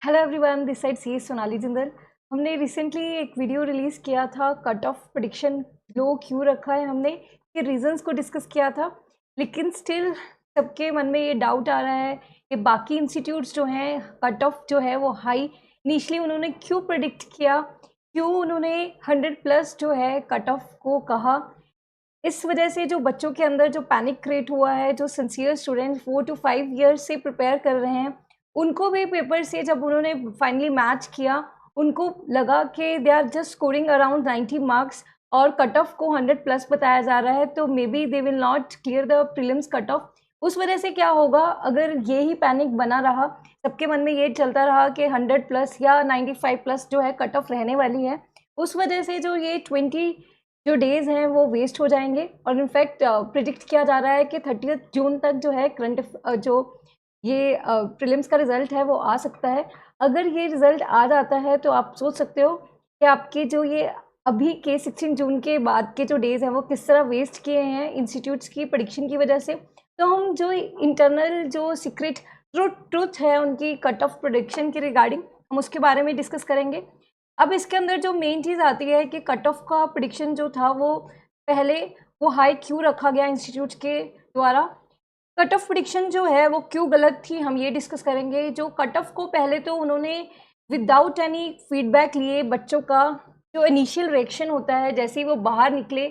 Hello everyone, this side सी सोनाली जिंदल। हमने recently एक video release किया था, कट ऑफ प्रेडिक्शन लो क्यों रखा है हमने, ये रीजंस को डिस्कस किया था। लेकिन स्टिल सबके मन में ये डाउट आ रहा है कि बाकी इंस्टीट्यूट्स जो हैं कट ऑफ जो है वो हाई इनिशली उन्होंने क्यों प्रेडिक्ट किया, क्यों उन्होंने 100+ जो है कट ऑफ को कहा। इस वजह से जो बच्चों के अंदर जो पैनिक क्रिएट हुआ है, जो सिंसियर स्टूडेंट 4 to 5 ईयर्स से प्रिपेयर कर रहे हैं, उनको भी पेपर से जब उन्होंने फाइनली मैच किया, उनको लगा कि they are just scoring around 90 marks और कट ऑफ को 100+ बताया जा रहा है, तो may be they will not clear the prelims cut off. उस वजह से क्या होगा, अगर ये ही पैनिक बना रहा, सबके मन में ये चलता रहा कि 100+ या 95+ जो है कट ऑफ रहने वाली है, उस वजह से जो ये 20 जो डेज़ हैं वो वेस्ट हो जाएंगे। और इनफैक्ट प्रिडिक्ट किया जा रहा है कि 30 जून तक जो है करंट जो ये प्रीलिम्स का रिज़ल्ट है वो आ सकता है। अगर ये रिज़ल्ट आ जाता है तो आप सोच सकते हो कि आपके जो ये अभी के 16 जून के बाद के जो डेज़ हैं वो किस तरह वेस्ट किए हैं इंस्टीट्यूट्स की प्रेडिक्शन की वजह से। तो हम जो इंटरनल जो सीक्रेट ट्रुथ है उनकी कट ऑफ प्रेडिक्शन के रिगार्डिंग हम उसके बारे में डिस्कस करेंगे। अब इसके अंदर जो मेन चीज़ आती है कि कट ऑफ का प्रेडिक्शन जो था वो पहले वो हाई क्यों रखा गया इंस्टीट्यूट के द्वारा, कट ऑफ प्रेडिक्शन जो है वो क्यों गलत थी, हम ये डिस्कस करेंगे। जो कट ऑफ को पहले तो उन्होंने विदाउट एनी फीडबैक लिए बच्चों का जो इनिशियल रिएक्शन होता है जैसे ही वो बाहर निकले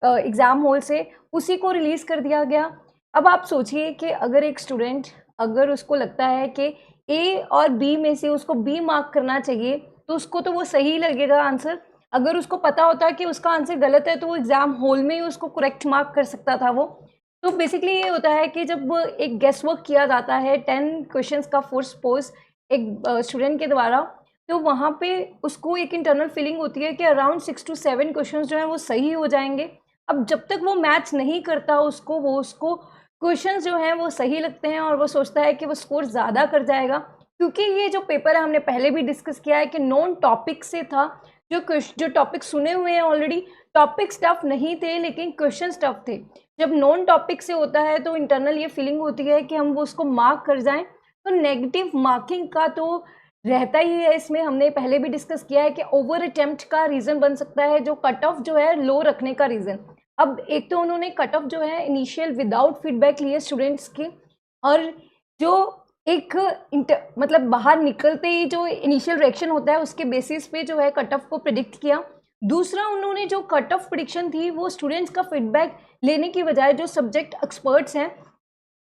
एग्ज़ाम हॉल से, उसी को रिलीज़ कर दिया गया। अब आप सोचिए कि अगर एक स्टूडेंट, अगर उसको लगता है कि ए और बी में से उसको बी मार्क करना चाहिए, तो उसको तो वो सही लगेगा आंसर। अगर उसको पता होता है कि उसका आंसर गलत है तो वो एग्ज़ाम हॉल में ही उसको करेक्ट मार्क कर सकता था वो। तो बेसिकली ये होता है कि जब एक गेस वर्क किया जाता है 10 क्वेश्चंस का फॉर सपोज एक स्टूडेंट के द्वारा, तो वहाँ पे उसको एक इंटरनल फीलिंग होती है कि अराउंड 6 to 7 क्वेश्चंस जो हैं वो सही हो जाएंगे। अब जब तक वो मैच नहीं करता उसको क्वेश्चंस जो हैं वो सही लगते हैं और वो सोचता है कि वो स्कोर ज़्यादा कर जाएगा। क्योंकि ये जो पेपर है हमने पहले भी डिस्कस किया है कि नॉन टॉपिक से था, जो टॉपिक सुने हुए हैं ऑलरेडी, टॉपिक्स टफ नहीं थे लेकिन क्वेश्चंस टफ थे। जब नॉन टॉपिक से होता है तो इंटरनल ये फीलिंग होती है कि हम वो उसको मार्क कर जाएं, तो नेगेटिव मार्किंग का तो रहता ही है। इसमें हमने पहले भी डिस्कस किया है कि ओवर अटेम्प्ट का रीज़न बन सकता है जो कट ऑफ जो है लो रखने का रीज़न। अब एक तो उन्होंने कट ऑफ जो है इनिशियल विदाउट फीडबैक लिए स्टूडेंट्स की, और जो एक मतलब बाहर निकलते ही जो इनिशियल रिएक्शन होता है उसके बेसिस पे जो है कट ऑफ को प्रिडिक्ट किया। दूसरा, उन्होंने जो कट ऑफ प्रिडिक्शन थी वो स्टूडेंट्स का फीडबैक लेने की बजाय जो सब्जेक्ट एक्सपर्ट्स हैं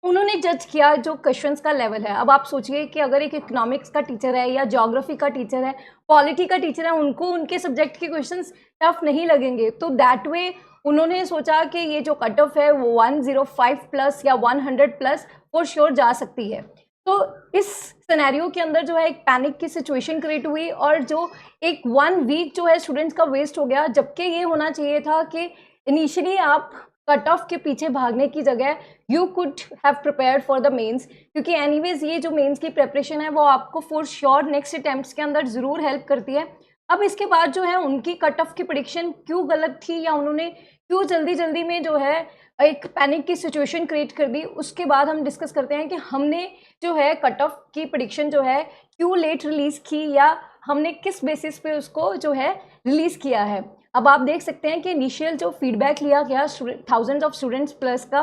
उन्होंने जज किया जो क्वेश्चंस का लेवल है। अब आप सोचिए कि अगर एक इकोनॉमिक्स का टीचर है या ज्योग्राफी का टीचर है, पॉलिटी का टीचर है, उनको उनके सब्जेक्ट के क्वेश्चंस टफ नहीं लगेंगे, तो दैट वे उन्होंने सोचा कि ये जो कट ऑफ है वो 105+ या 100+ फॉर श्योर जा सकती है। तो इस सिनेरियो के अंदर जो है एक पैनिक की सिचुएशन क्रिएट हुई और जो एक 1 वीक जो है स्टूडेंट्स का वेस्ट हो गया, जबकि ये होना चाहिए था कि इनिशियली आप कट ऑफ के पीछे भागने की जगह you could have prepared for the mains, क्योंकि एनीवेज ये जो मेंस की प्रिपरेशन है वो आपको फॉर श्योर नेक्स्ट अटेम्प्ट्स के अंदर ज़रूर हेल्प करती है। अब इसके बाद जो है उनकी कट ऑफ की प्रेडिक्शन क्यों गलत थी या उन्होंने क्यों जल्दी जल्दी में जो है एक पैनिक की सिचुएशन क्रिएट कर दी, उसके बाद हम डिस्कस करते हैं कि हमने जो है कट ऑफ की प्रेडिक्शन जो है क्यों लेट रिलीज़ की या हमने किस बेसिस पे उसको जो है रिलीज़ किया है। अब आप देख सकते हैं कि इनिशियल जो फीडबैक लिया गया थाउजेंड्स ऑफ स्टूडेंट्स प्लस का,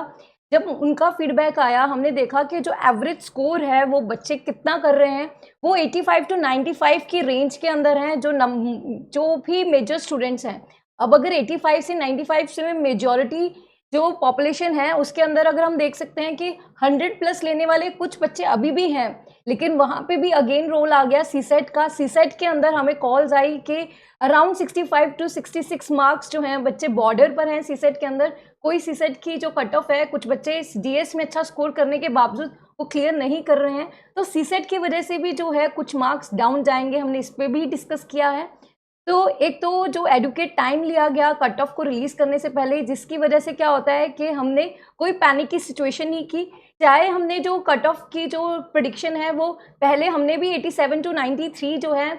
जब उनका फीडबैक आया हमने देखा कि जो एवरेज स्कोर है वो बच्चे कितना कर रहे हैं, वो 85 to 95 की रेंज के अंदर हैं जो भी मेजर स्टूडेंट्स हैं। अब अगर 85 से 95 से मेजॉरिटी जो पॉपुलेशन है उसके अंदर अगर हम देख सकते हैं कि 100+ लेने वाले कुछ बच्चे अभी भी हैं, लेकिन वहाँ पे भी अगेन रोल आ गया सीसेट का। सीसेट के अंदर हमें कॉल्स आई कि अराउंड 65 to 66 मार्क्स जो हैं बच्चे बॉर्डर पर हैं सीसेट के अंदर। कोई सीसेट की जो कट ऑफ है, कुछ बच्चे डीएस में अच्छा स्कोर करने के बावजूद वो क्लियर नहीं कर रहे हैं, तो सीसेट की वजह से भी जो है कुछ मार्क्स डाउन जाएंगे, हमने इस पर भी डिस्कस किया है। तो एक तो जो एडुकेट टाइम लिया गया कट ऑफ को रिलीज़ करने से पहले, जिसकी वजह से क्या होता है कि हमने कोई पैनिक की सिचुएशन नहीं की। चाहे हमने जो कट ऑफ की जो प्रेडिक्शन है वो पहले हमने भी 87 to 93 जो है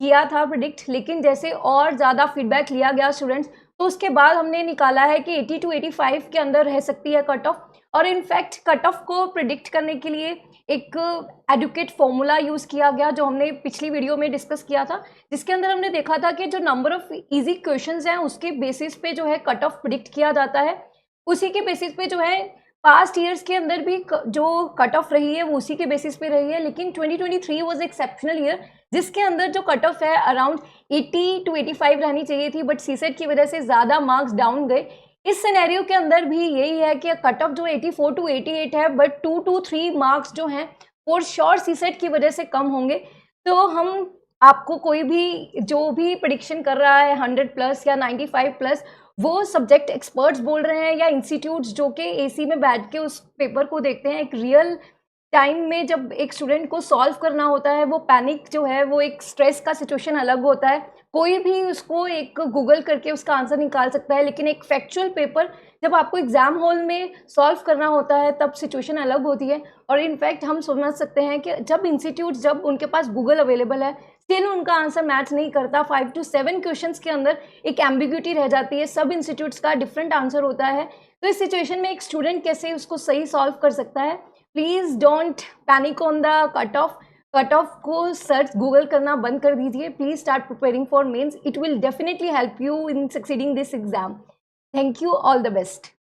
किया था प्रिडिक्ट, लेकिन जैसे और ज़्यादा फीडबैक लिया गया स्टूडेंट्स, तो उसके बाद हमने निकाला है कि 80 to 85 के अंदर रह सकती है कट ऑफ। और इनफैक्ट कट ऑफ को प्रिडिक्ट करने के लिए एक एडुकेट फॉर्मूला यूज़ किया गया जो हमने पिछली वीडियो में डिस्कस किया था, जिसके अंदर हमने देखा था कि जो नंबर ऑफ इजी क्वेश्चंस हैं उसके बेसिस पे जो है कट ऑफ प्रिडिक्ट किया जाता है। उसी के बेसिस पे जो है पास्ट ईयर्स के अंदर भी जो कट ऑफ रही है वो उसी के बेसिस पे रही है, लेकिन 2023 वाज एक्सेप्शनल ईयर जिसके अंदर जो कट ऑफ है अराउंड 80 टू 85 रहनी चाहिए थी, बट सीसेट की वजह से ज़्यादा मार्क्स डाउन गए। इस सिनेरियो के अंदर भी यही है कि कट ऑफ जो 84 टू 88 है, बट 2 to 3 मार्क्स जो हैं फॉर श्योर सीसेट की वजह से कम होंगे। तो हम आपको कोई भी जो भी प्रेडिक्शन कर रहा है 100 प्लस या 95 प्लस, वो सब्जेक्ट एक्सपर्ट्स बोल रहे हैं या इंस्टीट्यूट्स जो कि एसी में बैठ के उस पेपर को देखते हैं। एक रियल टाइम में जब एक स्टूडेंट को सॉल्व करना होता है, वो पैनिक जो है वो एक स्ट्रेस का सिचुएशन अलग होता है। कोई भी उसको एक गूगल करके उसका आंसर निकाल सकता है, लेकिन एक फैक्चुअल पेपर जब आपको एग्जाम हॉल में सॉल्व करना होता है तब सिचुएशन अलग होती है। और इनफैक्ट हम समझ सकते हैं कि जब इंस्टीट्यूट जब उनके पास गूगल अवेलेबल है स्टिल उनका आंसर मैच नहीं करता। 5 to 7 क्वेश्चंस के अंदर एक एम्बिग्यूटी रह जाती है, सब इंस्टीट्यूट्स का डिफरेंट आंसर होता है। तो इस सिचुएशन में एक स्टूडेंट कैसे उसको सही सॉल्व कर सकता है। Please don't panic on the cut off को सर्च गूगल करना बंद कर दीजिए। Please start preparing for mains, it will definitely help you in succeeding this exam. Thank you, all the best.